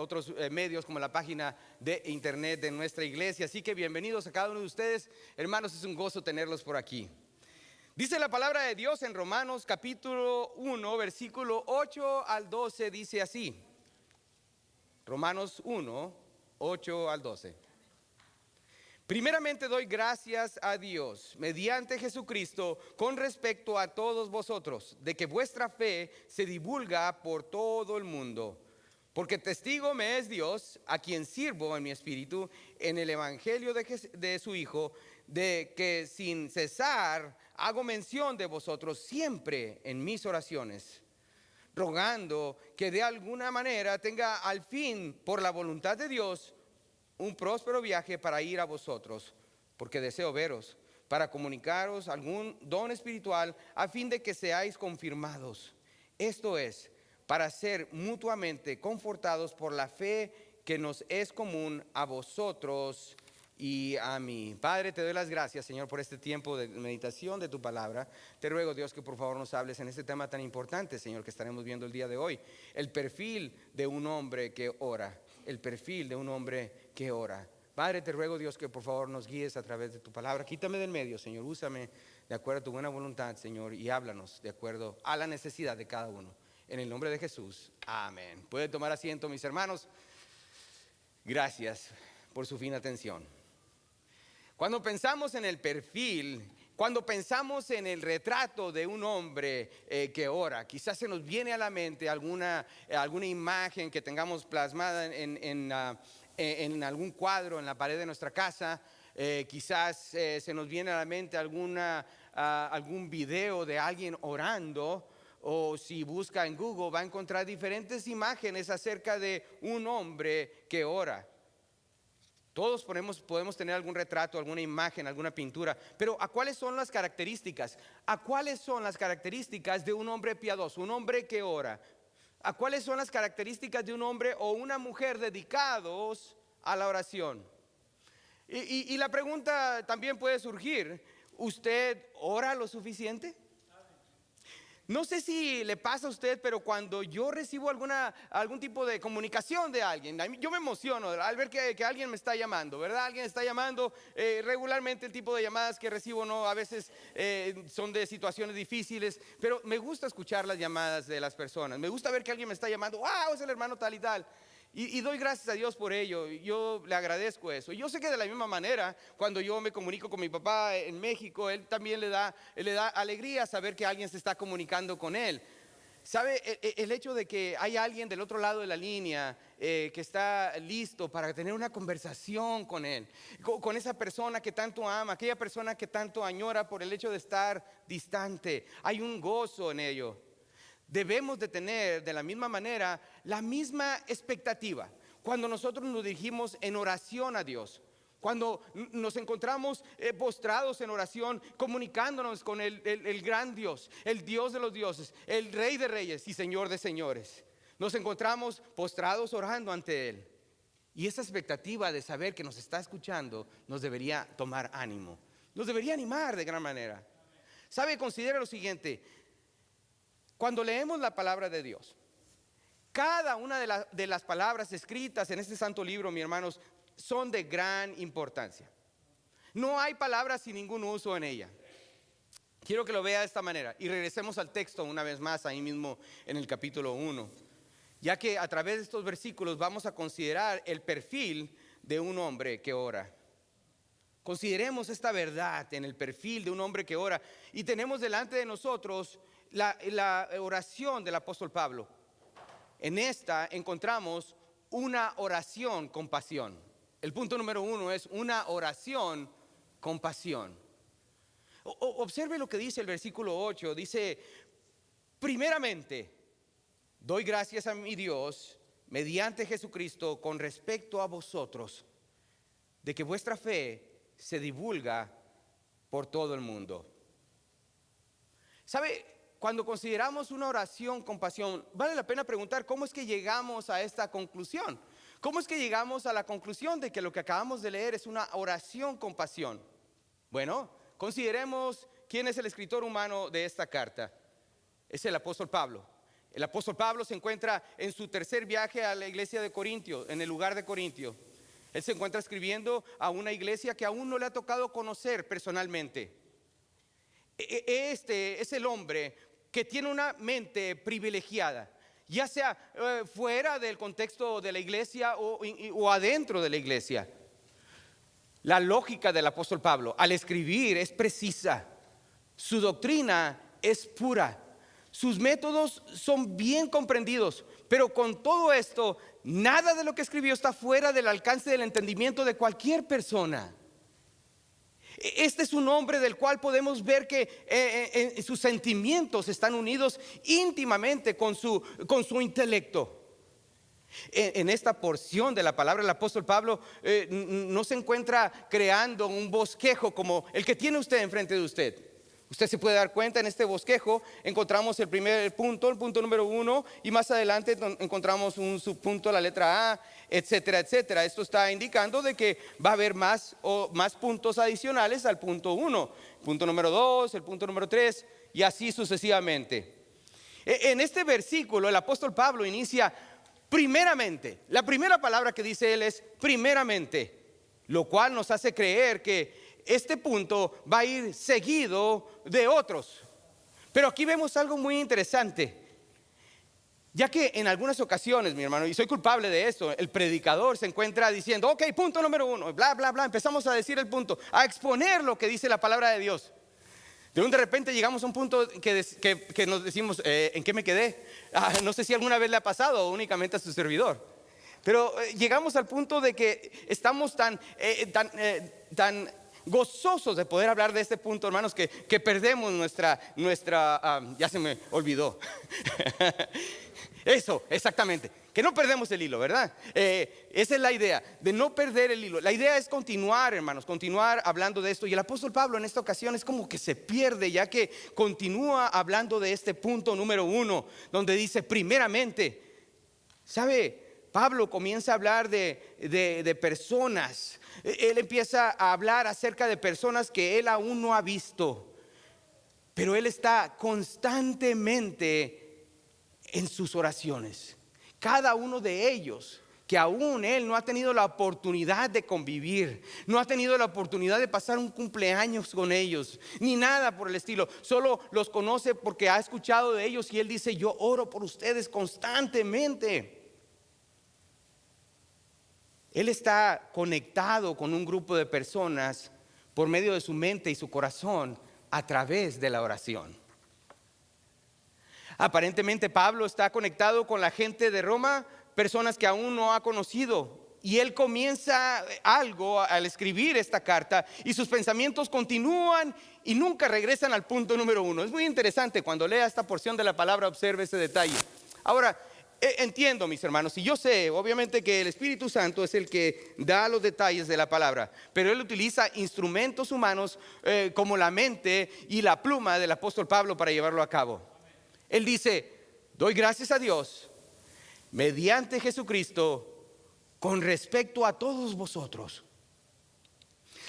otros medios como la página de internet de nuestra iglesia. Así que bienvenidos a cada uno de ustedes. Hermanos, es un gozo tenerlos por aquí. Dice la palabra de Dios en Romanos capítulo 1, versículo 8 al 12, dice así. Romanos 1, 8 al 12. Primeramente doy gracias a Dios mediante Jesucristo con respecto a todos vosotros, de que vuestra fe se divulga por todo el mundo. Porque testigo me es Dios, a quien sirvo en mi espíritu, en el evangelio de su Hijo, de que sin cesar hago mención de vosotros siempre en mis oraciones, rogando que de alguna manera tenga al fin, por la voluntad de Dios, un próspero viaje para ir a vosotros, porque deseo veros, para comunicaros algún don espiritual, a fin de que seáis confirmados. Esto es, para ser mutuamente confortados por la fe que nos es común a vosotros y a mí. Padre, te doy las gracias, Señor, por este tiempo de meditación de tu palabra. Te ruego, Dios, que por favor nos hables en este tema tan importante, Señor, que estaremos viendo el día de hoy. El perfil de un hombre que ora. El perfil de un hombre que ora. Padre, te ruego, Dios, que por favor nos guíes a través de tu palabra. Quítame del medio, Señor. Úsame de acuerdo a tu buena voluntad, Señor, y háblanos de acuerdo a la necesidad de cada uno. En el nombre de Jesús, amén. Pueden tomar asiento, mis hermanos. Gracias por su fina atención. Cuando pensamos en el perfil, cuando pensamos en el retrato de un hombre que ora, quizás se nos viene a la mente alguna imagen que tengamos plasmada en algún cuadro en la pared de nuestra casa. Quizás se nos viene a la mente algún video de alguien orando. O si busca en Google va a encontrar diferentes imágenes acerca de un hombre que ora. Todos podemos tener algún retrato, alguna imagen, alguna pintura. Pero ¿a cuáles son las características? ¿A cuáles son las características de un hombre piadoso, un hombre que ora? ¿A cuáles son las características de un hombre o una mujer dedicados a la oración? Y la pregunta también puede surgir, ¿usted ora lo suficiente? No sé si le pasa a usted, pero cuando yo recibo algún tipo de comunicación de alguien, yo me emociono al ver que alguien me está llamando, ¿verdad? Alguien está llamando. Regularmente el tipo de llamadas que recibo a veces son de situaciones difíciles, pero me gusta escuchar las llamadas de las personas. Me gusta ver que alguien me está llamando, ¡wow! Es el hermano tal y tal. Y doy gracias a Dios por ello. Yo le agradezco eso. Y yo sé que de la misma manera, cuando yo me comunico con mi papá en México, él también le da alegría saber que alguien se está comunicando con él. ¿Sabe? El hecho de que hay alguien del otro lado de la línea que está listo para tener una conversación con él, con esa persona que tanto ama, aquella persona que tanto añora por el hecho de estar distante. Hay un gozo en ello. Debemos de tener de la misma manera la misma expectativa cuando nosotros nos dirigimos en oración a Dios. Cuando nos encontramos postrados en oración, comunicándonos con el gran Dios, el Dios de los dioses, el Rey de reyes y Señor de señores. Nos encontramos postrados orando ante Él. Y esa expectativa de saber que nos está escuchando nos debería tomar ánimo. Nos debería animar de gran manera. ¿Sabe? Considera lo siguiente. Cuando leemos la palabra de Dios, cada una de las palabras escritas en este santo libro, mis hermanos, son de gran importancia. No hay palabras sin ningún uso en ella. Quiero que lo vea de esta manera. Y regresemos al texto una vez más, ahí mismo en el capítulo 1. Ya que a través de estos versículos vamos a considerar el perfil de un hombre que ora. Consideremos esta verdad en el perfil de un hombre que ora. Y tenemos delante de nosotros la oración del apóstol Pablo. En esta encontramos una oración con pasión. El punto número 1 es una oración con pasión. Observe lo que dice el versículo 8. Dice, primeramente, doy gracias a mi Dios mediante Jesucristo con respecto a vosotros, de que vuestra fe se divulga por todo el mundo. ¿Sabe? Cuando consideramos una oración con pasión, vale la pena preguntar cómo es que llegamos a esta conclusión. ¿Cómo es que llegamos a la conclusión de que lo que acabamos de leer es una oración con pasión? Bueno, consideremos quién es el escritor humano de esta carta. Es el apóstol Pablo. El apóstol Pablo se encuentra en su tercer viaje a la iglesia de Corintio, en el lugar de Corintio. Él se encuentra escribiendo a una iglesia que aún no le ha tocado conocer personalmente. Este es el hombre que tiene una mente privilegiada, ya sea fuera del contexto de la iglesia o adentro de la iglesia. La lógica del apóstol Pablo al escribir es precisa, su doctrina es pura, sus métodos son bien comprendidos, pero con todo esto, nada de lo que escribió está fuera del alcance del entendimiento de cualquier persona. Este es un hombre del cual podemos ver que sus sentimientos están unidos íntimamente con su intelecto. En esta porción de la palabra, el apóstol Pablo no se encuentra creando un bosquejo como el que tiene usted enfrente de usted. Usted se puede dar cuenta, en este bosquejo encontramos el primer punto, el punto número 1, y más adelante encontramos un subpunto, la letra A, etcétera, etcétera. Esto está indicando de que va a haber más puntos adicionales al punto 1, punto número 2, el punto número 3 y así sucesivamente. En este versículo el apóstol Pablo inicia primeramente. La primera palabra que dice él es primeramente, lo cual nos hace creer que este punto va a ir seguido de otros. Pero aquí vemos algo muy interesante, ya que en algunas ocasiones, mi hermano, y soy culpable de esto, el predicador se encuentra diciendo, ok, punto número 1, bla, bla, bla, empezamos a decir el punto, a exponer lo que dice la palabra de Dios. De repente llegamos a un punto que nos decimos, ¿en qué me quedé? No sé si alguna vez le ha pasado o únicamente a su servidor. Pero llegamos al punto de que estamos tan gozosos de poder hablar de este punto, hermanos, que perdemos nuestra ya se me olvidó. Eso, exactamente, que no perdemos el hilo, ¿verdad? Esa es la idea, de no perder el hilo. La idea es continuar, hermanos, continuar hablando de esto. Y el apóstol Pablo en esta ocasión es como que se pierde, ya que continúa hablando de este punto número 1, donde dice primeramente. ¿Sabe? Pablo comienza a hablar de personas. Él empieza a hablar acerca de personas que él aún no ha visto, pero él está constantemente en sus oraciones. Cada uno de ellos que aún él no ha tenido la oportunidad de convivir, no ha tenido la oportunidad de pasar un cumpleaños con ellos, ni nada por el estilo, solo los conoce porque ha escuchado de ellos y él dice, yo oro por ustedes constantemente. Él está conectado con un grupo de personas por medio de su mente y su corazón a través de la oración. Aparentemente Pablo está conectado con la gente de Roma, personas que aún no ha conocido. Y él comienza algo al escribir esta carta y sus pensamientos continúan y nunca regresan al punto número 1. Es muy interesante cuando lea esta porción de la palabra, observe ese detalle. Ahora, entiendo, mis hermanos, y yo sé obviamente que el Espíritu Santo es el que da los detalles de la palabra, pero él utiliza instrumentos humanos como la mente y la pluma del apóstol Pablo para llevarlo a cabo. Él dice, doy gracias a Dios mediante Jesucristo con respecto a todos vosotros.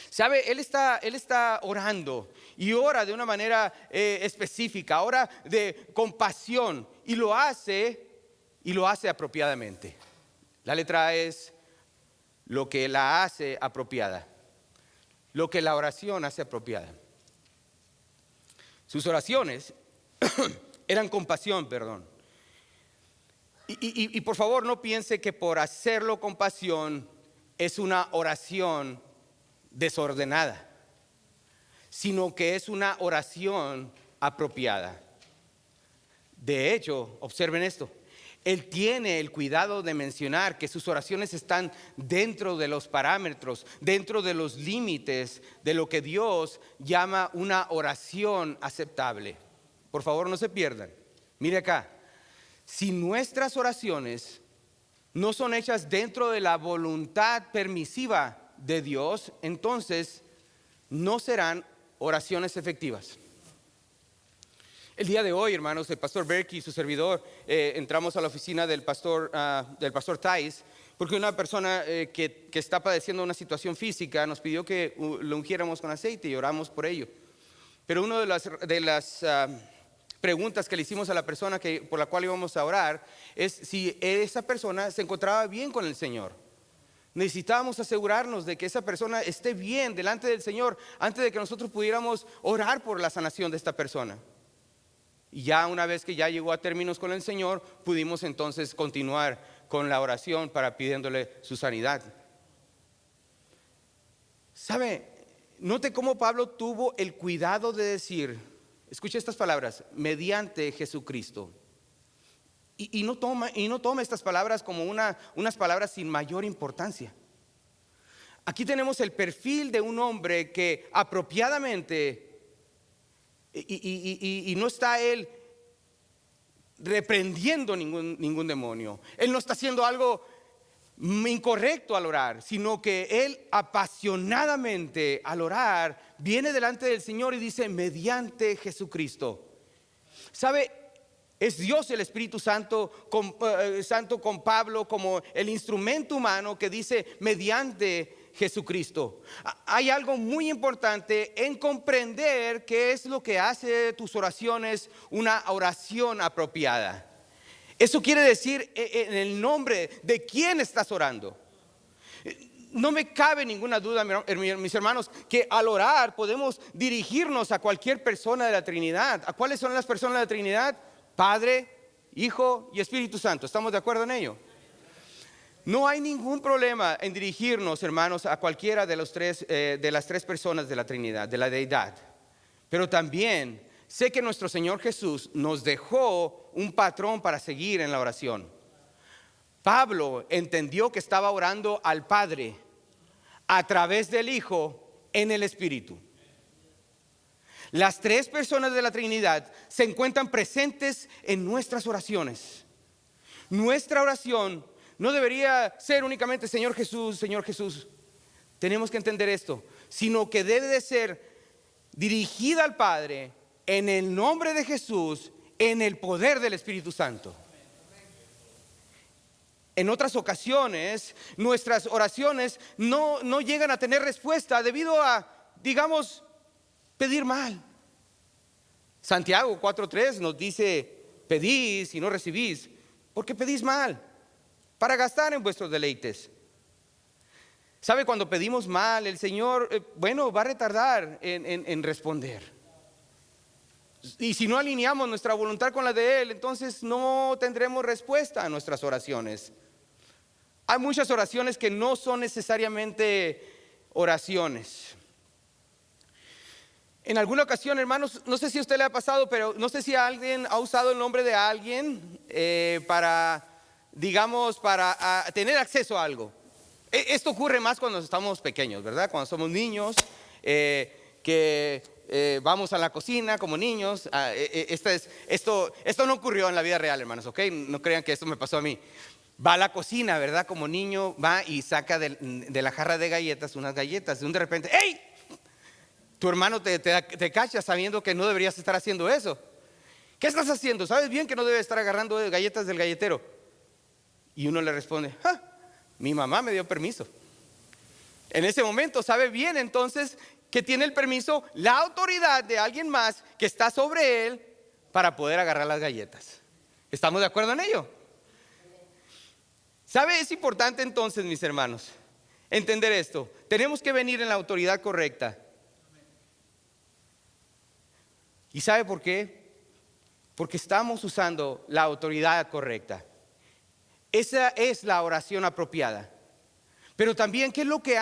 ¿Sabe? Él está orando y ora de una manera específica, ora de compasión y lo hace apropiadamente. La letra A es lo que la hace apropiada, lo que la oración hace apropiada. Sus oraciones eran compasión, perdón. Y por favor no piense que por hacerlo con pasión es una oración desordenada, sino que es una oración apropiada. De hecho, observen esto. Él tiene el cuidado de mencionar que sus oraciones están dentro de los parámetros, dentro de los límites de lo que Dios llama una oración aceptable. Por favor, no se pierdan. Mire acá. Si nuestras oraciones no son hechas dentro de la voluntad permisiva de Dios, entonces no serán oraciones efectivas. El día de hoy, hermanos, el pastor Berkey y su servidor entramos a la oficina del pastor Thais, porque una persona que está padeciendo una situación física nos pidió que lo ungiéramos con aceite y oramos por ello. Pero una de las preguntas que le hicimos a la persona por la cual íbamos a orar es si esa persona se encontraba bien con el Señor. Necesitábamos asegurarnos de que esa persona esté bien delante del Señor antes de que nosotros pudiéramos orar por la sanación de esta persona. Y ya una vez que ya llegó a términos con el Señor, pudimos entonces continuar con la oración para pidiéndole su sanidad. ¿Sabe? Note cómo Pablo tuvo el cuidado de decir, escuche estas palabras, mediante Jesucristo. Y no toma estas palabras como unas palabras sin mayor importancia. Aquí tenemos el perfil de un hombre que apropiadamente, y no está él reprendiendo ningún demonio. Él no está haciendo algo incorrecto al orar, sino que él apasionadamente al orar viene delante del Señor y dice, mediante Jesucristo. ¿Sabe? Es Dios el Espíritu Santo con Pablo como el instrumento humano que dice mediante Jesucristo. Hay algo muy importante en comprender qué es lo que hace de tus oraciones una oración apropiada. Eso quiere decir en el nombre de quién estás orando. No me cabe ninguna duda, mis hermanos, que al orar podemos dirigirnos a cualquier persona de la Trinidad. ¿A cuáles son las personas de la Trinidad? Padre, Hijo y Espíritu Santo. ¿Estamos de acuerdo en ello? No hay ningún problema en dirigirnos, hermanos, a cualquiera de las tres personas de la Trinidad, de la deidad. Pero también sé que nuestro Señor Jesús nos dejó un patrón para seguir en la oración. Pablo entendió que estaba orando al Padre a través del Hijo en el Espíritu. Las tres personas de la Trinidad se encuentran presentes en nuestras oraciones. Nuestra oración no debería ser únicamente Señor Jesús, Señor Jesús. Tenemos que entender esto, sino que debe de ser dirigida al Padre en el nombre de Jesús, en el poder del Espíritu Santo. En otras ocasiones, nuestras oraciones no llegan a tener respuesta debido a, digamos, pedir mal. Santiago 4:3 nos dice, pedís y no recibís, porque pedís mal, para gastar en vuestros deleites. ¿Sabe? Cuando pedimos mal, el Señor, va a retardar en responder. Y si no alineamos nuestra voluntad con la de Él, entonces no tendremos respuesta a nuestras oraciones. Hay muchas oraciones que no son necesariamente oraciones. En alguna ocasión, hermanos, no sé si a usted le ha pasado, pero no sé si alguien ha usado el nombre de alguien para tener acceso a algo. Esto ocurre más cuando estamos pequeños, ¿verdad? Cuando somos niños, vamos a la cocina como niños. Esto no ocurrió en la vida real, hermanos, ¿ok? No crean que esto me pasó a mí. Va a la cocina, ¿verdad? Como niño, va y saca de la jarra de galletas unas galletas. De repente, ¡hey! Tu hermano te cacha sabiendo que no deberías estar haciendo eso. ¿Qué estás haciendo? ¿Sabes bien que no debes estar agarrando galletas del galletero? Y uno le responde, mi mamá me dio permiso. En ese momento sabe bien entonces que tiene el permiso, la autoridad de alguien más que está sobre él para poder agarrar las galletas. ¿Estamos de acuerdo en ello? ¿Sabe? Es importante entonces, mis hermanos, entender esto. Tenemos que venir en la autoridad correcta. ¿Y sabe por qué? Porque estamos usando la autoridad correcta. Esa es la oración apropiada. Pero también, ¿qué es lo que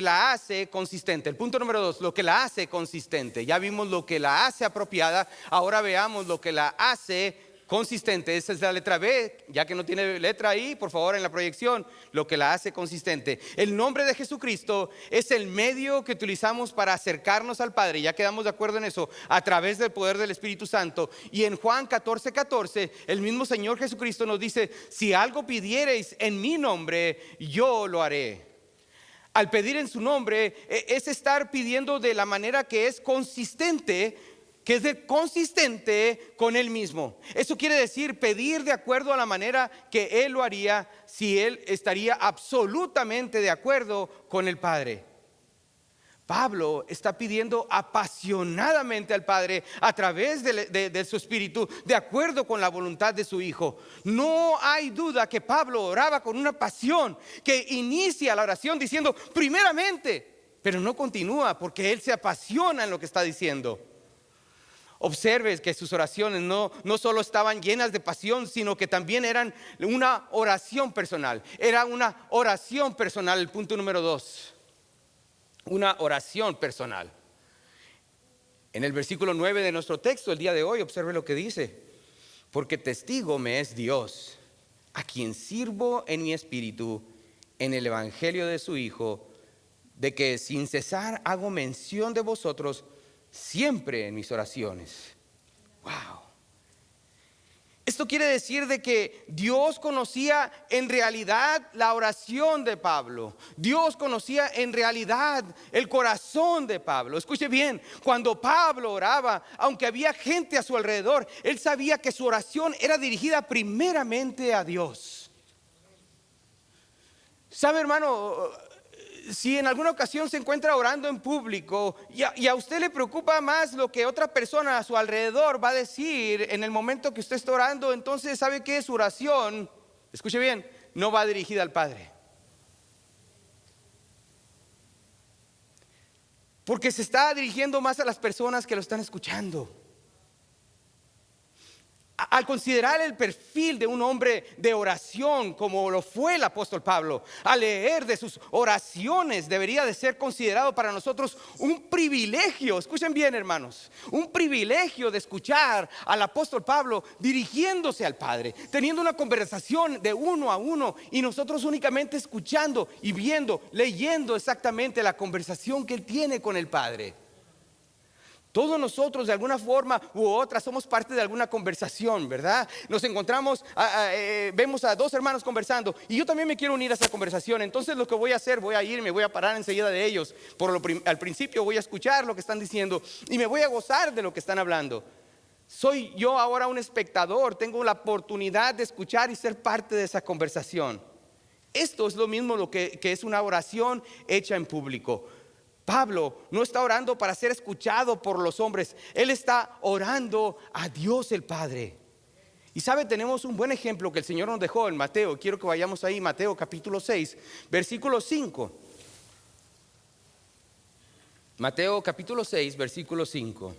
la hace consistente? El punto número 2, lo que la hace consistente. Ya vimos lo que la hace apropiada, ahora veamos lo que la hace consistente. Esa es la letra B, ya que no tiene letra ahí, por favor en la proyección, lo que la hace consistente. El nombre de Jesucristo es el medio que utilizamos para acercarnos al Padre, ya quedamos de acuerdo en eso, a través del poder del Espíritu Santo. Y en Juan 14:14, el mismo Señor Jesucristo nos dice, si algo pidiereis en mi nombre, yo lo haré. Al pedir en su nombre es estar pidiendo de la manera que es consistente, con Él mismo. Eso quiere decir pedir de acuerdo a la manera que Él lo haría si Él estaría absolutamente de acuerdo con el Padre. Pablo está pidiendo apasionadamente al Padre a través de su espíritu, de acuerdo con la voluntad de su Hijo. No hay duda que Pablo oraba con una pasión que inicia la oración diciendo primeramente, pero no continúa porque él se apasiona en lo que está diciendo. Observes que sus oraciones no solo estaban llenas de pasión, sino que también eran una oración personal. Era una oración personal, el punto número 2. Una oración personal. En el versículo 9 de nuestro texto el día de hoy, observe lo que dice: porque testigo me es Dios, a quien sirvo en mi espíritu, en el evangelio de su Hijo, de que sin cesar hago mención de vosotros siempre en mis oraciones. Wow. Esto quiere decir de que Dios conocía en realidad la oración de Pablo. Dios conocía en realidad el corazón de Pablo. Escuche bien, cuando Pablo oraba, aunque había gente a su alrededor, él sabía que su oración era dirigida primeramente a Dios. ¿Sabe, hermano? Si en alguna ocasión se encuentra orando en público y a usted le preocupa más lo que otra persona a su alrededor va a decir en el momento que usted está orando, entonces ¿sabe qué? Su oración, escuche bien, no va dirigida al Padre. Porque se está dirigiendo más a las personas que lo están escuchando. Al considerar el perfil de un hombre de oración como lo fue el apóstol Pablo, al leer de sus oraciones, debería de ser considerado para nosotros un privilegio. Escuchen bien, hermanos, un privilegio de escuchar al apóstol Pablo dirigiéndose al Padre, teniendo una conversación de uno a uno y nosotros únicamente escuchando y viendo, leyendo exactamente la conversación que él tiene con el Padre. Todos nosotros de alguna forma u otra somos parte de alguna conversación, ¿verdad? Nos encontramos, vemos a dos hermanos conversando y yo también me quiero unir a esa conversación. Entonces lo que voy a hacer, voy a ir, me voy a parar enseguida de ellos. Al principio voy a escuchar lo que están diciendo y me voy a gozar de lo que están hablando. Soy yo ahora un espectador, tengo la oportunidad de escuchar y ser parte de esa conversación. Esto es lo mismo lo que es una oración hecha en público. Pablo no está orando para ser escuchado por los hombres. Él está orando a Dios el Padre. Y sabe, tenemos un buen ejemplo que el Señor nos dejó en Mateo. Quiero que vayamos ahí, Mateo capítulo 6, versículo 5. Mateo capítulo 6, versículo 5.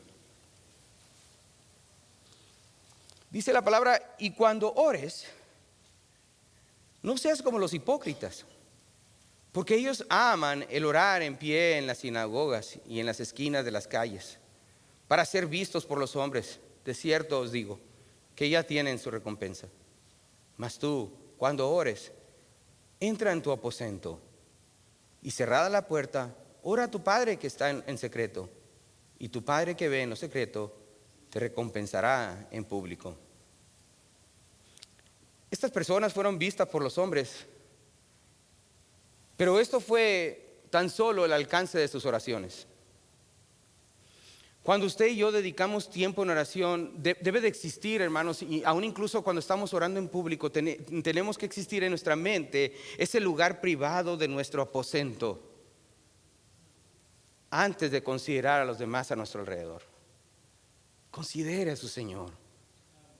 Dice la palabra: y cuando ores, no seas como los hipócritas, porque ellos aman el orar en pie en las sinagogas y en las esquinas de las calles, para ser vistos por los hombres. De cierto os digo, que ya tienen su recompensa. Mas tú, cuando ores, entra en tu aposento, y cerrada la puerta, ora a tu Padre que está en secreto, y tu Padre que ve en lo secreto, te recompensará en público. Estas personas fueron vistas por los hombres, pero esto fue tan solo el alcance de sus oraciones. Cuando usted y yo dedicamos tiempo en oración, debe de existir, hermanos, y aún incluso cuando estamos orando en público, tenemos que existir en nuestra mente ese lugar privado de nuestro aposento, antes de considerar a los demás a nuestro alrededor. Considere a su Señor.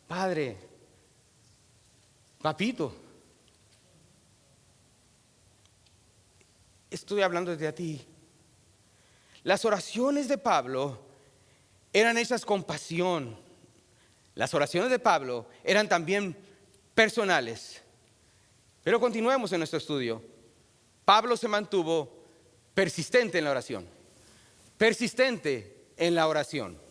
Padre, papito, estoy hablando desde a ti. Las oraciones de Pablo eran hechas con pasión. Las oraciones de Pablo eran también personales. Pero continuemos en nuestro estudio. Pablo se mantuvo persistente en la oración. Persistente en la oración.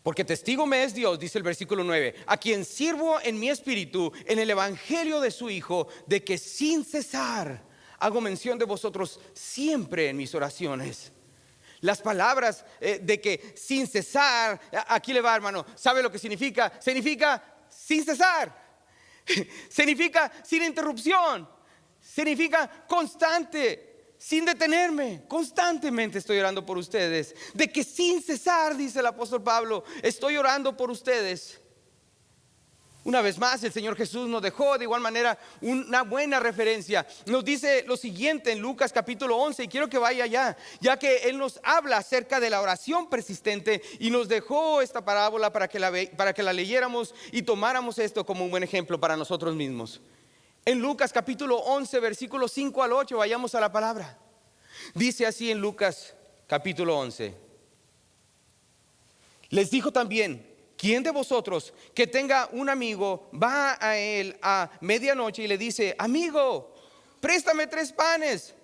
Porque testigo me es Dios, dice el versículo 9, a quien sirvo en mi espíritu, en el evangelio de su Hijo, de que sin cesar hago mención de vosotros siempre en mis oraciones. Las palabras de que sin cesar, aquí le va, hermano, ¿sabe lo que significa? Significa sin cesar, significa sin interrupción, significa constante. Sin detenerme, constantemente estoy orando por ustedes. De que sin cesar, dice el apóstol Pablo, estoy orando por ustedes. Una vez más, el Señor Jesús nos dejó de igual manera una buena referencia. Nos dice lo siguiente en Lucas capítulo 11, y quiero que vaya allá, ya que Él nos habla acerca de la oración persistente y nos dejó esta parábola para que la leyéramos y tomáramos esto como un buen ejemplo para nosotros mismos. En Lucas capítulo 11, versículos 5 al 8, vayamos a la palabra. Dice así en Lucas capítulo 11. Les dijo también: ¿quién de vosotros que tenga un amigo va a él a medianoche y le dice: amigo, préstame 3 panes,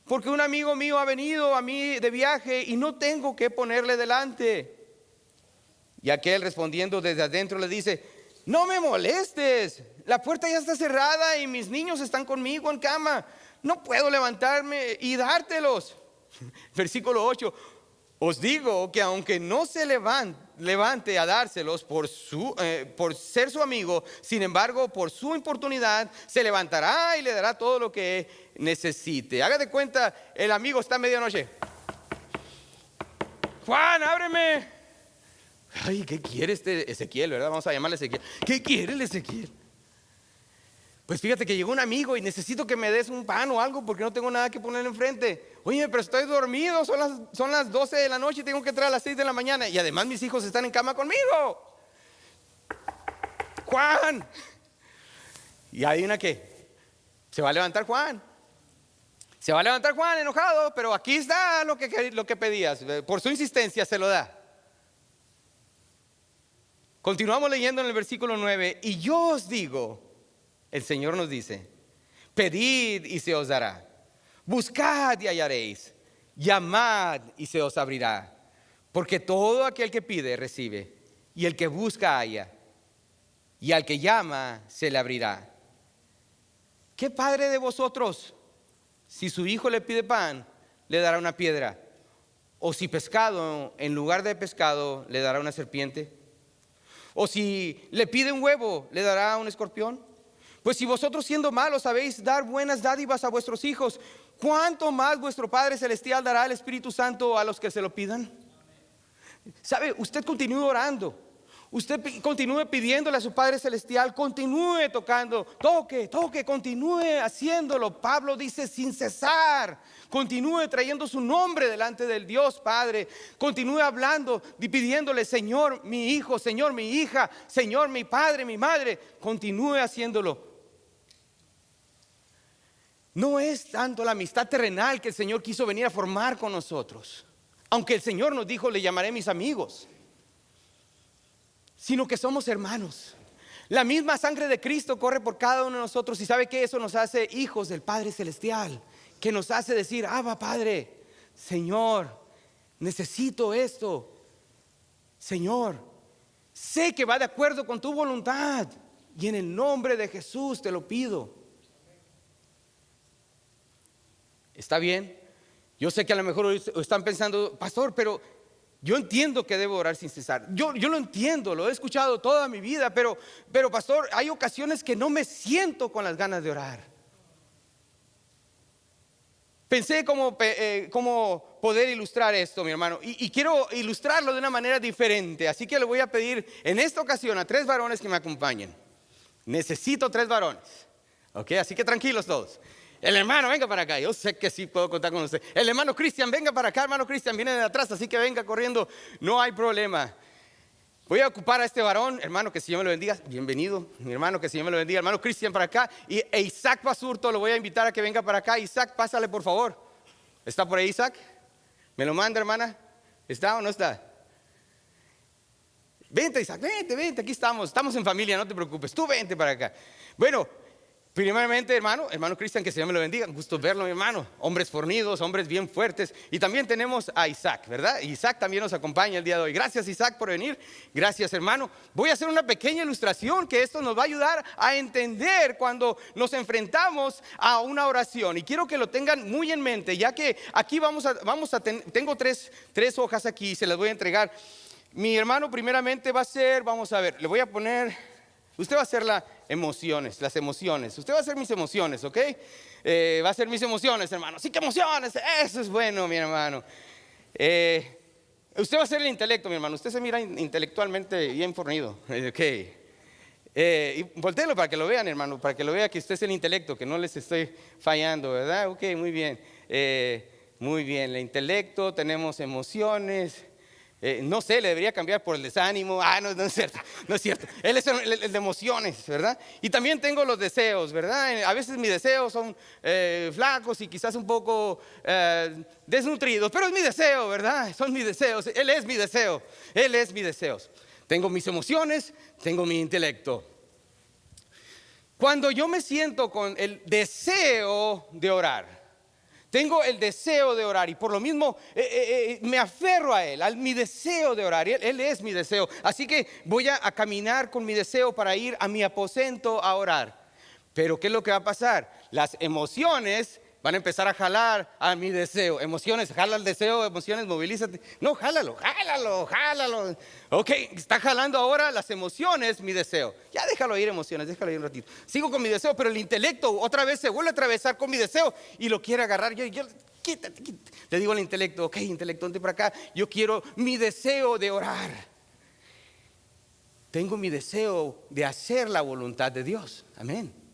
porque un amigo mío ha venido a mí de viaje y no tengo que ponerle delante? Y aquel, respondiendo desde adentro, le dice: no me molestes, la puerta ya está cerrada y mis niños están conmigo en cama, no puedo levantarme y dártelos. Versículo 8. Os digo que aunque no se levante a dárselos por ser su amigo, sin embargo, por su importunidad, se levantará y le dará todo lo que necesite. Haga de cuenta, el amigo está a medianoche. Juan, ábreme. Ay, ¿qué quiere este Ezequiel, verdad? Vamos a llamarle Ezequiel. ¿Qué quiere el Ezequiel? Pues fíjate que llegó un amigo y necesito que me des un pan o algo porque no tengo nada que poner enfrente. Oye, pero estoy dormido, son las 12 de la noche y tengo que entrar a las 6 de la mañana. Y además mis hijos están en cama conmigo. Juan. Y adivina qué, se va a levantar Juan. Se va a levantar Juan enojado, pero aquí está lo que pedías. Por su insistencia se lo da. Continuamos leyendo en el versículo 9. Y yo os digo, el Señor nos dice: pedid y se os dará, buscad y hallaréis, llamad y se os abrirá. Porque todo aquel que pide recibe, y el que busca halla, y al que llama se le abrirá. ¿Qué padre de vosotros, si su hijo le pide pan, le dará una piedra? O si pescado, en lugar de pescado, le dará una serpiente? O si le pide un huevo, le dará un escorpión. Pues si vosotros, siendo malos, sabéis dar buenas dádivas a vuestros hijos, ¿cuánto más vuestro Padre Celestial dará el Espíritu Santo a los que se lo pidan? ¿Sabe? Usted continúe orando, usted continúe pidiéndole a su Padre Celestial, continúe tocando, toque, continúe haciéndolo. Pablo dice: sin cesar, continúe trayendo su nombre delante del Dios Padre, continúe hablando y pidiéndole: Señor, mi hijo, Señor, mi hija, Señor, mi padre, mi madre. Continúe haciéndolo. No es tanto la amistad terrenal que el Señor quiso venir a formar con nosotros, aunque el Señor nos dijo: le llamaré mis amigos, sino que somos hermanos. La misma sangre de Cristo corre por cada uno de nosotros. Y sabe que eso nos hace hijos del Padre Celestial, que nos hace decir: Abba, Padre, Señor, necesito esto. Señor, sé que va de acuerdo con tu voluntad, y en el nombre de Jesús te lo pido. ¿Está bien? Yo sé que a lo mejor están pensando: pastor, pero yo entiendo que debo orar sin cesar. Yo lo entiendo, lo he escuchado toda mi vida, pero pastor, hay ocasiones que no me siento con las ganas de orar. Pensé cómo poder ilustrar esto, mi hermano, y quiero ilustrarlo de una manera diferente. Así que le voy a pedir en esta ocasión a 3 varones que me acompañen. Necesito 3 varones, ¿ok? Así que tranquilos todos. El hermano, venga para acá. Yo sé que sí puedo contar con usted. El hermano Cristian, venga para acá. Hermano Cristian, viene de atrás, así que venga corriendo. No hay problema. Voy a ocupar a este varón. Hermano, que el Señor me lo bendiga. Bienvenido. Mi hermano, que el Señor me lo bendiga. Hermano Cristian, para acá. E Isaac Basurto, lo voy a invitar a que venga para acá. Isaac, pásale por favor. ¿Está por ahí Isaac? ¿Me lo manda, hermana? ¿Está o no está? Vente, Isaac, vente, aquí estamos en familia, no te preocupes, tú vente para acá. Bueno, primeramente, hermano Cristian, que el Señor me lo bendiga, gusto verlo, mi hermano. Hombres fornidos, hombres bien fuertes. Y también tenemos a Isaac, ¿verdad? Isaac también nos acompaña el día de hoy. Gracias, Isaac, por venir. Gracias, hermano. Voy a hacer una pequeña ilustración que esto nos va a ayudar a entender cuando nos enfrentamos a una oración. Y quiero que lo tengan muy en mente, ya que aquí tengo tres hojas aquí, se las voy a entregar. Mi hermano primeramente va a ser, vamos a ver, le voy a poner, usted va a hacer las emociones, usted va a hacer mis emociones, ¿ok? Va a ser mis emociones, hermano. Sí, que emociones, eso es bueno, mi hermano. Usted va a ser el intelecto, mi hermano. Usted se mira intelectualmente bien fornido, ¿ok? Y voltéenlo para que lo vean, hermano, para que lo vea que usted es el intelecto, que no les estoy fallando, ¿verdad? Ok, muy bien. Muy bien, el intelecto, tenemos emociones. No sé, le debería cambiar por el desánimo. No, no es cierto, no es cierto. Él es el de emociones, ¿verdad? Y también tengo los deseos, ¿verdad? A veces mis deseos son flacos y quizás un poco desnutridos, pero es mi deseo, ¿verdad? Son mis deseos. Él es mi deseo. Él es mis deseos. Tengo mis emociones, tengo mi intelecto. Cuando yo me siento con el deseo de orar, tengo el deseo de orar y por lo mismo me aferro a Él, a mi deseo de orar. Él es mi deseo. Así que voy a caminar con mi deseo para ir a mi aposento a orar. Pero ¿qué es lo que va a pasar? Las emociones van a empezar a jalar a mi deseo. Emociones, jala el deseo, emociones, movilízate. No, jálalo. Ok, está jalando ahora las emociones, mi deseo. Ya déjalo ir, emociones, déjalo ir un ratito. Sigo con mi deseo, pero el intelecto otra vez se vuelve a atravesar con mi deseo y lo quiere agarrar. Yo quítate. Le digo al intelecto, ok, intelecto, vente para acá. Yo quiero mi deseo de orar. Tengo mi deseo de hacer la voluntad de Dios. Amén.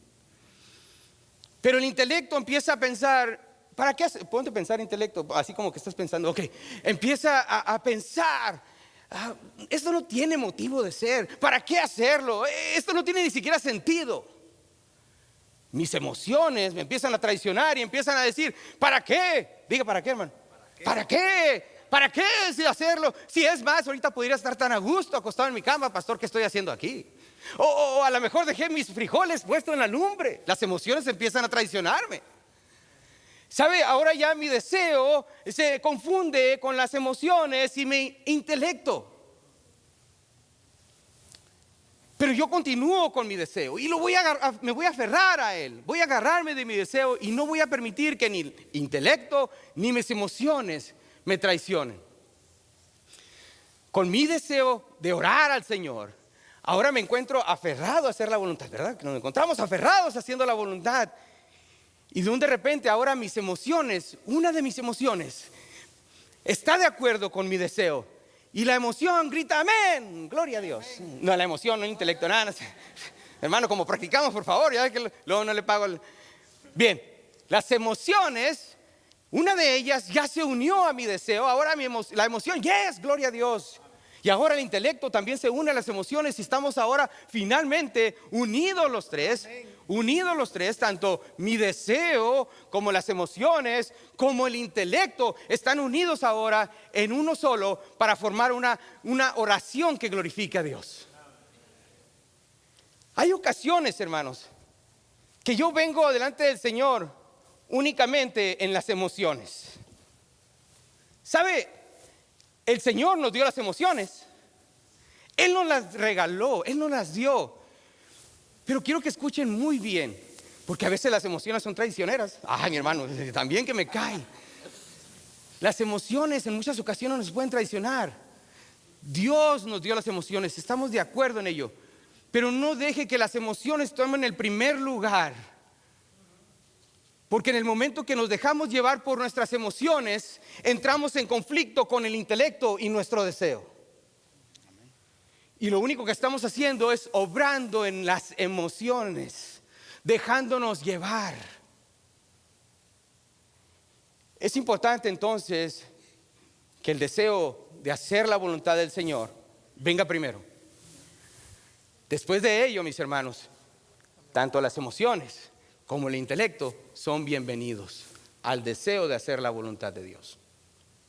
Pero el intelecto empieza a pensar, ¿para qué hacer? Ponte a pensar intelecto, así como que estás pensando, ok, empieza a pensar, esto no tiene motivo de ser, ¿para qué hacerlo? Esto no tiene ni siquiera sentido. Mis emociones me empiezan a traicionar y empiezan a decir, ¿para qué? Diga, ¿para qué, hermano? ¿Para qué? ¿Para qué hacerlo? Si es más, ahorita podría estar tan a gusto acostado en mi cama, pastor, ¿qué estoy haciendo aquí? O a lo mejor dejé mis frijoles puestos en la lumbre. Las emociones empiezan a traicionarme. ¿Sabe? Ahora ya mi deseo se confunde con las emociones y mi intelecto. Pero yo continúo con mi deseo y me voy a aferrar a él. Voy a agarrarme de mi deseo y no voy a permitir que ni el intelecto ni mis emociones me traicionen. Con mi deseo de orar al Señor, ahora me encuentro aferrado a hacer la voluntad, ¿verdad? Que nos encontramos aferrados haciendo la voluntad. Y de repente ahora mis emociones, una de mis emociones, está de acuerdo con mi deseo. Y la emoción grita, amén, gloria a Dios. No, la emoción, no el intelecto, nada. Hermano, como practicamos, por favor, ya que luego no le pago. Bien, las emociones, una de ellas ya se unió a mi deseo. Ahora la emoción, yes, gloria a Dios. Y ahora el intelecto también se une a las emociones y estamos ahora finalmente unidos los tres. Unidos los tres, tanto mi deseo como las emociones, como el intelecto, están unidos ahora en uno solo para formar una oración que glorifique a Dios. Hay ocasiones, hermanos, que yo vengo delante del Señor únicamente en las emociones. ¿Sabe? El Señor nos dio las emociones. Él nos las regaló, Él nos las dio. Pero quiero que escuchen muy bien, porque a veces las emociones son traicioneras. Ay, mi hermano, también que me cae. Las emociones en muchas ocasiones nos pueden traicionar. Dios nos dio las emociones, estamos de acuerdo en ello. Pero no deje que las emociones tomen el primer lugar. Porque en el momento que nos dejamos llevar por nuestras emociones, entramos en conflicto con el intelecto y nuestro deseo. Y lo único que estamos haciendo es obrando en las emociones, dejándonos llevar. Es importante entonces que el deseo de hacer la voluntad del Señor venga primero. Después de ello, mis hermanos, tanto las emociones como el intelecto son bienvenidos al deseo de hacer la voluntad de Dios.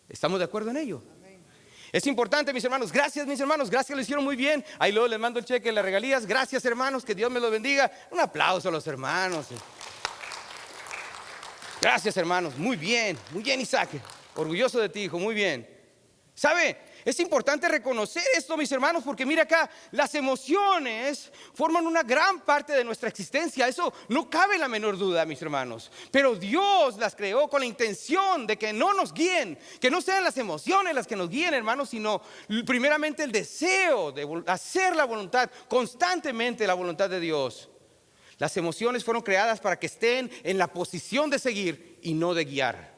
¿Estamos de acuerdo en ello? Es importante, mis hermanos. Gracias, mis hermanos. Gracias, lo hicieron muy bien. Ahí luego les mando el cheque de las regalías. Gracias, hermanos. Que Dios me los bendiga. Un aplauso a los hermanos. Gracias, hermanos. Muy bien, Isaac. Orgulloso de ti, hijo. Muy bien. ¿Sabe? Es importante reconocer esto, mis hermanos, porque mira acá, las emociones forman una gran parte de nuestra existencia. Eso no cabe la menor duda, mis hermanos. Pero Dios las creó con la intención de que no nos guíen, que no sean las emociones las que nos guíen, hermanos, sino primeramente el deseo de hacer la voluntad, constantemente la voluntad de Dios. Las emociones fueron creadas para que estén en la posición de seguir y no de guiar.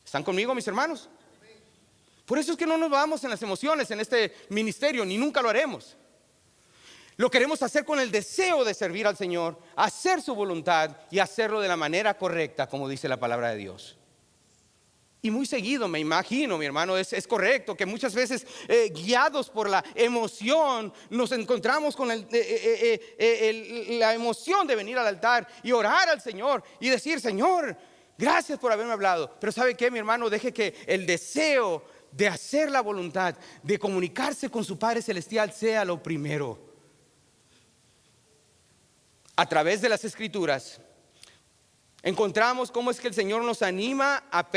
¿Están conmigo, mis hermanos? Por eso es que no nos vamos en las emociones en este ministerio, ni nunca lo haremos. Lo queremos hacer con el deseo de servir al Señor, hacer su voluntad y hacerlo de la manera correcta, como dice la palabra de Dios. Y muy seguido, me imagino, mi hermano, es correcto que muchas veces guiados por la emoción, nos encontramos con la emoción de venir al altar y orar al Señor y decir: Señor, gracias por haberme hablado. Pero ¿sabe qué, mi hermano? Deje que el deseo de hacer la voluntad, de comunicarse con su Padre Celestial, sea lo primero. A través de las Escrituras encontramos cómo es que el Señor nos anima a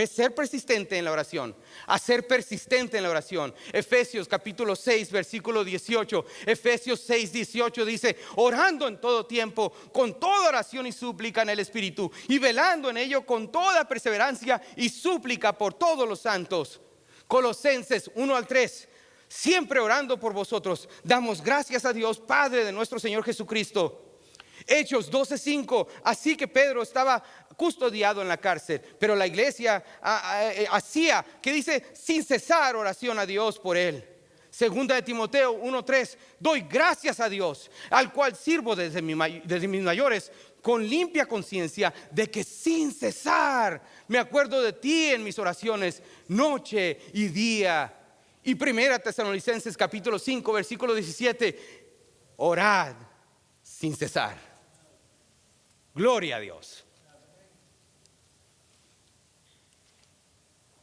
ser persistente en la oración, a ser persistente en la oración. Efesios capítulo 6 versículo 18, Efesios 6, 18 dice: orando en todo tiempo, con toda oración y súplica en el Espíritu, y velando en ello con toda perseverancia y súplica por todos los santos. Colosenses 1 al 3: siempre orando por vosotros, damos gracias a Dios Padre de nuestro Señor Jesucristo. Hechos 12:5: así que Pedro estaba custodiado en la cárcel, pero la iglesia hacía, que dice, sin cesar oración a Dios por él. Segunda de Timoteo 1:3: doy gracias a Dios, al cual sirvo desde mis mayores, con limpia conciencia, de que sin cesar me acuerdo de ti en mis oraciones, noche y día. Y primera Tesalonicenses capítulo 5 versículo 17: orad sin cesar. Gloria a Dios.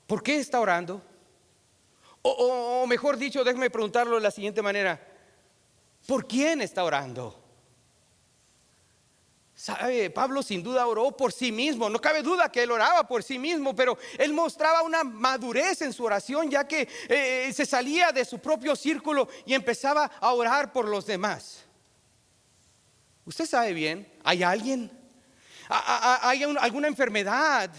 ¿Por qué está orando? O mejor dicho, déjeme preguntarlo de la siguiente manera: ¿por quién está orando? ¿Sabe? Pablo sin duda oró por sí mismo. No cabe duda que él oraba por sí mismo, pero él mostraba una madurez en su oración, ya que se salía de su propio círculo y empezaba a orar por los demás. Usted sabe bien, hay alguien, hay alguna enfermedad,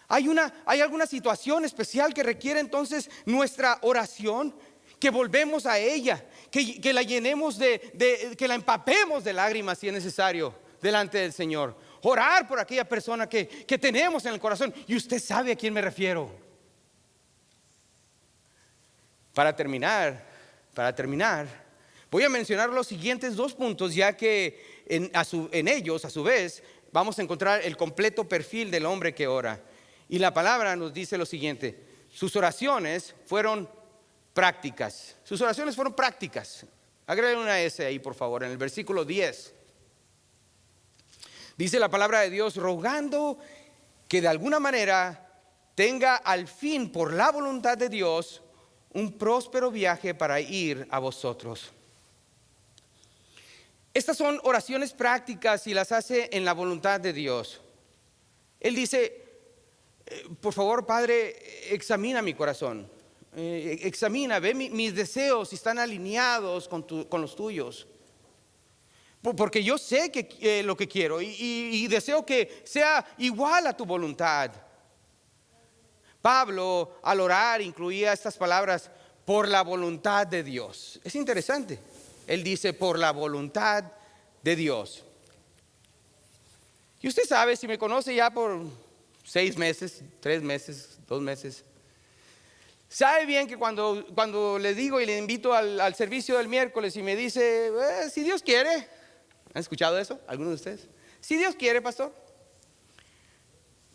hay alguna situación especial que requiere entonces nuestra oración, que volvemos a ella, que la llenemos que la empapemos de lágrimas si es necesario delante del Señor. Orar por aquella persona que tenemos en el corazón. Y usted sabe a quién me refiero. Para terminar, voy a mencionar los siguientes dos puntos, ya que en ellos, a su vez, vamos a encontrar el completo perfil del hombre que ora. Y la palabra nos dice lo siguiente: sus oraciones fueron prácticas. Sus oraciones fueron prácticas. Agreguen una S ahí, por favor, en el versículo 10. Dice la palabra de Dios: rogando que de alguna manera tenga al fin, por la voluntad de Dios, un próspero viaje para ir a vosotros. Estas son oraciones prácticas y las hace en la voluntad de Dios. Él dice: por favor, Padre, examina mi corazón, examina, ve mis deseos si están alineados con los tuyos. Porque yo sé que lo que quiero y deseo que sea igual a tu voluntad. Pablo, al orar, incluía estas palabras: por la voluntad de Dios. Es interesante. Él dice: por la voluntad de Dios. Y usted sabe, si me conoce ya por 6 meses, 3 meses, 2 meses, sabe bien que cuando le digo y le invito al servicio del miércoles y me dice: si Dios quiere. ¿Han escuchado eso? ¿Alguno de ustedes? Si Dios quiere, pastor.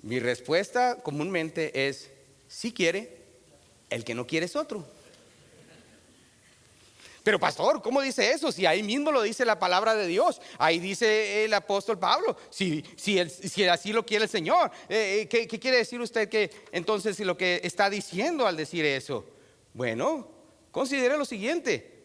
Mi respuesta comúnmente es: si quiere. El que no quiere es otro. Pero pastor, ¿cómo dice eso? Si ahí mismo lo dice la palabra de Dios. Ahí dice el apóstol Pablo: si así lo quiere el Señor. ¿Qué quiere decir usted que entonces lo que está diciendo al decir eso? Bueno, considere lo siguiente.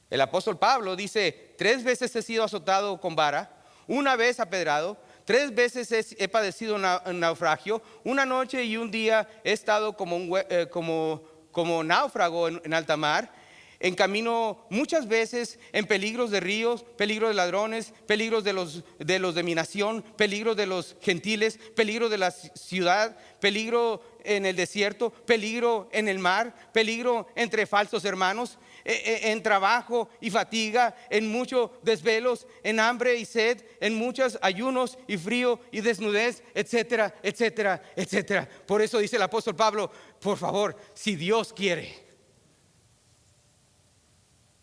El apóstol Pablo dice: 3 veces he sido azotado con vara, 1 vez apedrado, 3 veces he padecido un naufragio, 1 noche y 1 día he estado como náufrago en alta mar, en camino muchas veces, en peligros de ríos, peligros de ladrones, peligros de los de mi nación, peligros de los gentiles, peligro de la ciudad, peligro en el desierto, peligro en el mar, peligro entre falsos hermanos, en trabajo y fatiga, en muchos desvelos, en hambre y sed, en muchos ayunos y frío y desnudez, etcétera, etcétera, etcétera. Por eso dice el apóstol Pablo: por favor, si Dios quiere.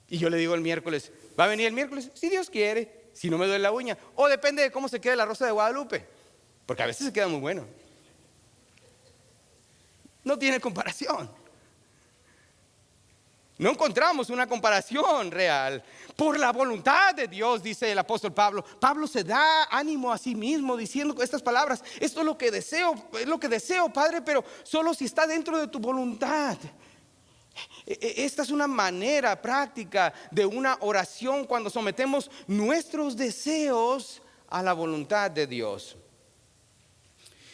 Y yo le digo el miércoles, ¿va a venir el miércoles? Si Dios quiere, si no me duele la uña. O depende de cómo se quede la rosa de Guadalupe, porque a veces se queda muy bueno. No tiene comparación. No encontramos una comparación real. Por la voluntad de Dios, dice el apóstol Pablo. Pablo se da ánimo a sí mismo diciendo estas palabras: esto es lo que deseo, Padre, pero solo si está dentro de tu voluntad. Esta es una manera práctica de una oración cuando sometemos nuestros deseos a la voluntad de Dios.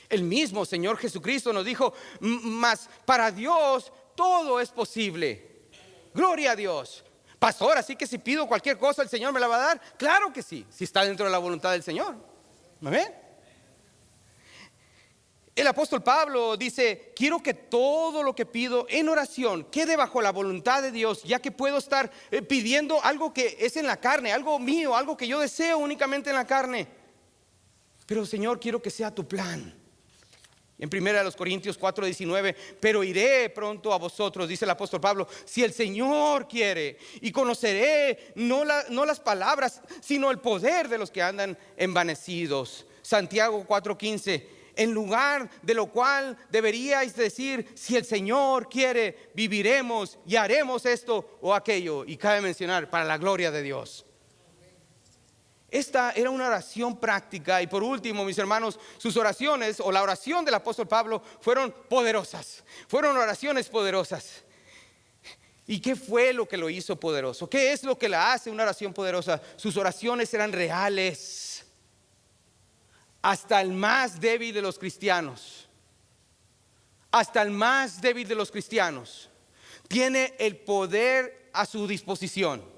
El mismo Señor Jesucristo nos dijo: mas para Dios todo es posible. Gloria a Dios. Pastor, así que si pido cualquier cosa, ¿el Señor me la va a dar? Claro que sí, si está dentro de la voluntad del Señor. ¿Amén? El apóstol Pablo dice: quiero que todo lo que pido en oración quede bajo la voluntad de Dios, ya que puedo estar pidiendo algo que es en la carne, algo mío, algo que yo deseo únicamente en la carne. Pero Señor, quiero que sea tu plan. En 1 Corintios 4:19, pero iré pronto a vosotros, dice el apóstol Pablo, si el Señor quiere, y conoceré no las palabras, sino el poder de los que andan envanecidos. Santiago 4:15, en lugar de lo cual deberíais decir: si el Señor quiere, viviremos y haremos esto o aquello. Y cabe mencionar, para la gloria de Dios. Esta era una oración práctica. Y por último, mis hermanos, sus oraciones, o la oración del apóstol Pablo, fueron poderosas. Fueron oraciones poderosas. ¿Y qué fue lo que lo hizo poderoso? ¿Qué es lo que la hace una oración poderosa? Sus oraciones eran reales. Hasta el más débil de los cristianos, tiene el poder a su disposición,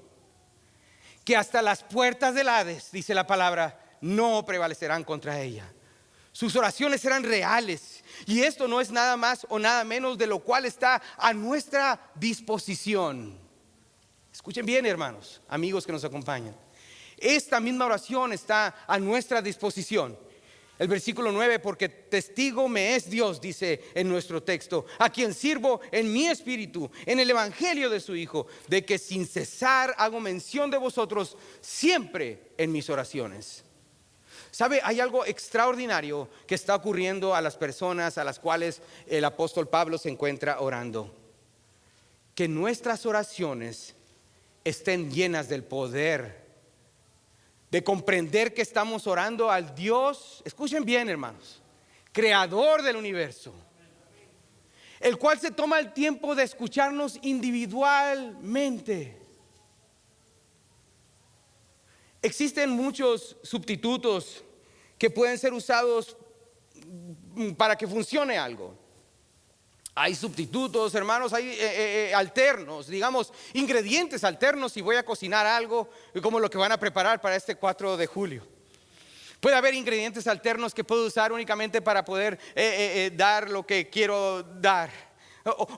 que hasta las puertas del Hades, dice la palabra, no prevalecerán contra ella. Sus oraciones eran reales. Y esto no es nada más o nada menos de lo cual está a nuestra disposición. Escuchen bien, hermanos, amigos que nos acompañan. Esta misma oración está a nuestra disposición. El versículo 9, porque testigo me es Dios, dice en nuestro texto, a quien sirvo en mi espíritu, en el evangelio de su Hijo, de que sin cesar hago mención de vosotros siempre en mis oraciones. ¿Sabe? Hay algo extraordinario que está ocurriendo a las personas a las cuales el apóstol Pablo se encuentra orando. Que nuestras oraciones estén llenas del poder de comprender que estamos orando al Dios, escuchen bien, hermanos, creador del universo, el cual se toma el tiempo de escucharnos individualmente. Existen muchos sustitutos que pueden ser usados para que funcione algo. Hay sustitutos, hermanos, hay alternos, digamos, ingredientes alternos si voy a cocinar algo, como lo que van a preparar para este 4 de julio. Puede haber ingredientes alternos que puedo usar únicamente para poder dar lo que quiero dar.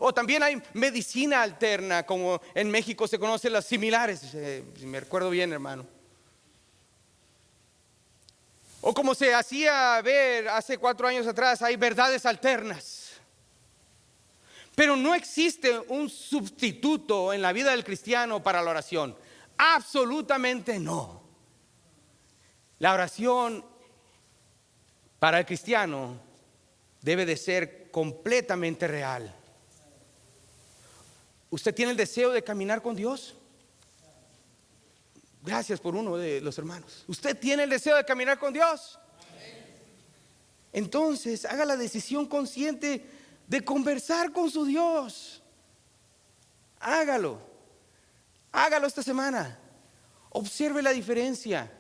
O también hay medicina alterna, como en México se conocen las similares, si me recuerdo bien, hermano. O como se hacía ver hace 4 años atrás, hay verdades alternas. Pero no existe un sustituto en la vida del cristiano para la oración. Absolutamente no. La oración para el cristiano debe de ser completamente real. ¿Usted tiene el deseo de caminar con Dios? Gracias por uno de los hermanos. ¿Usted tiene el deseo de caminar con Dios? Entonces haga la decisión consciente de conversar con su Dios. Hágalo esta semana. Observe la diferencia.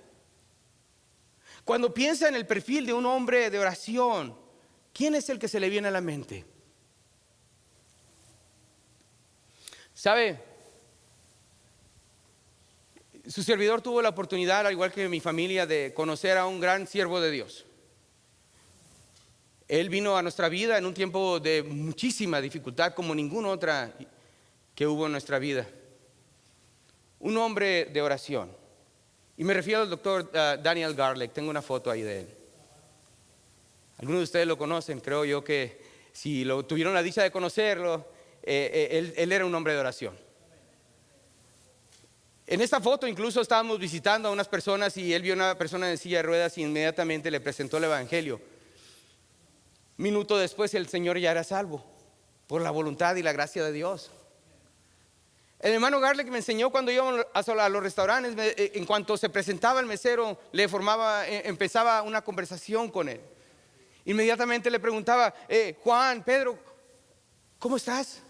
Cuando piensa en el perfil de un hombre de oración, ¿quién es el que se le viene a la mente? ¿Sabe? Su servidor tuvo la oportunidad, al igual que mi familia, de conocer a un gran siervo de Dios. Él vino a nuestra vida en un tiempo de muchísima dificultad, como ninguna otra que hubo en nuestra vida. Un hombre de oración. Y me refiero al doctor Daniel Garlick. Tengo una foto ahí de él. Algunos de ustedes lo conocen. Creo yo que si lo tuvieron la dicha de conocerlo, él era un hombre de oración. En esta foto incluso estábamos visitando a unas personas y él vio a una persona en silla de ruedas y inmediatamente le presentó el evangelio. Minuto después el Señor ya era salvo por la voluntad y la gracia de Dios. El hermano Garlic me enseñó cuando íbamos a los restaurantes, en cuanto se presentaba el mesero, empezaba una conversación con él. Inmediatamente le preguntaba, Juan, Pedro, ¿cómo estás?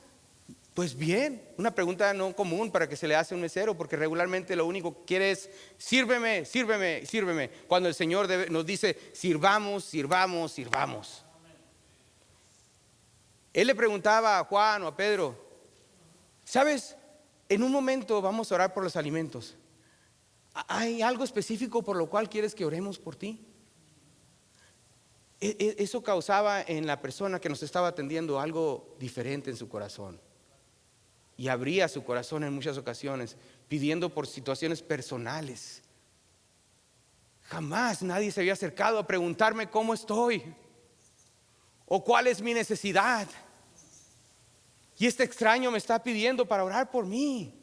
Pues bien, una pregunta no común para que se le hace a un mesero, porque regularmente lo único que quiere es sírveme, sírveme, sírveme. Cuando el Señor nos dice sirvamos, sirvamos, sirvamos. Él le preguntaba a Juan o a Pedro, ¿sabes? En un momento vamos a orar por los alimentos. ¿Hay algo específico por lo cual quieres que oremos por ti? Eso causaba en la persona que nos estaba atendiendo algo diferente en su corazón. Y abría su corazón en muchas ocasiones, pidiendo por situaciones personales. Jamás nadie se había acercado a preguntarme cómo estoy o cuál es mi necesidad. Y este extraño me está pidiendo para orar por mí.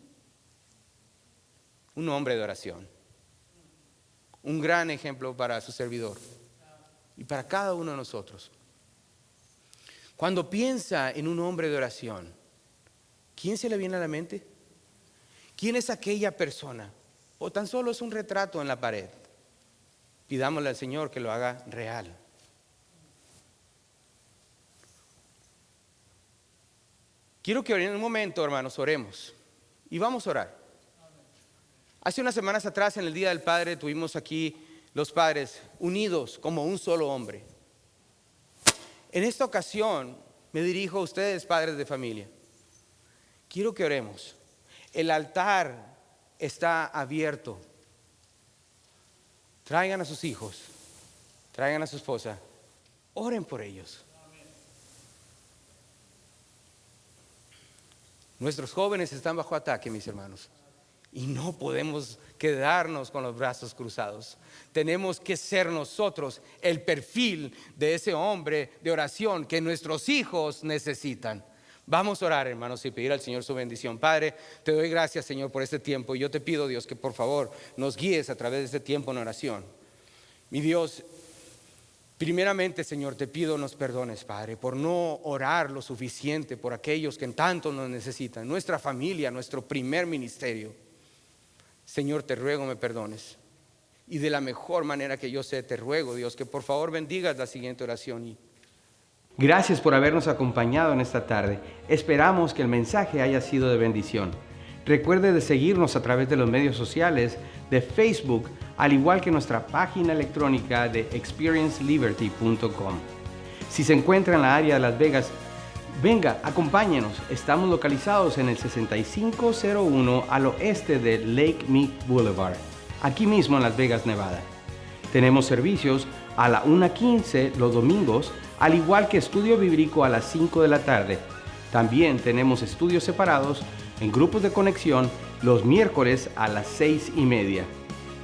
Un hombre de oración. Un gran ejemplo para su servidor y para cada uno de nosotros. Cuando piensa en un hombre de oración, ¿quién se le viene a la mente? ¿Quién es aquella persona? O tan solo es un retrato en la pared. Pidámosle al Señor que lo haga real. Quiero que en un momento, hermanos, oremos. Y vamos a orar. Hace unas semanas atrás, en el Día del Padre, tuvimos aquí los padres unidos como un solo hombre. En esta ocasión me dirijo a ustedes, padres de familia. Quiero que oremos. El altar está abierto. Traigan a sus hijos, traigan a su esposa, oren por ellos. Nuestros jóvenes están bajo ataque, mis hermanos, y no podemos quedarnos con los brazos cruzados. Tenemos que ser nosotros el perfil de ese hombre de oración que nuestros hijos necesitan. Vamos a orar, hermanos, y pedir al Señor su bendición. Padre, te doy gracias, Señor, por este tiempo. Y yo te pido, Dios, que por favor nos guíes a través de este tiempo en oración. Mi Dios, primeramente, Señor, te pido nos perdones, Padre, por no orar lo suficiente por aquellos que en tanto nos necesitan. Nuestra familia, nuestro primer ministerio. Señor, te ruego me perdones. Y de la mejor manera que yo sé, te ruego, Dios, que por favor bendigas la siguiente oración. Gracias por habernos acompañado en esta tarde. Esperamos que el mensaje haya sido de bendición. Recuerde de seguirnos a través de los medios sociales de Facebook, al igual que nuestra página electrónica de experienceliberty.com. Si se encuentra en la área de Las Vegas, venga, acompáñenos. Estamos localizados en el 6501 al oeste de Lake Mead Boulevard, aquí mismo en Las Vegas, Nevada. Tenemos servicios a la 1:15 los domingos, al igual que estudio bíblico a las 5 de la tarde. También tenemos estudios separados en grupos de conexión los miércoles a las 6:30.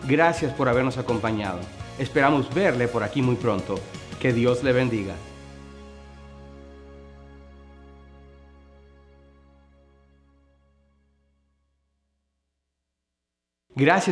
Gracias por habernos acompañado. Esperamos verle por aquí muy pronto. Que Dios le bendiga. Gracias.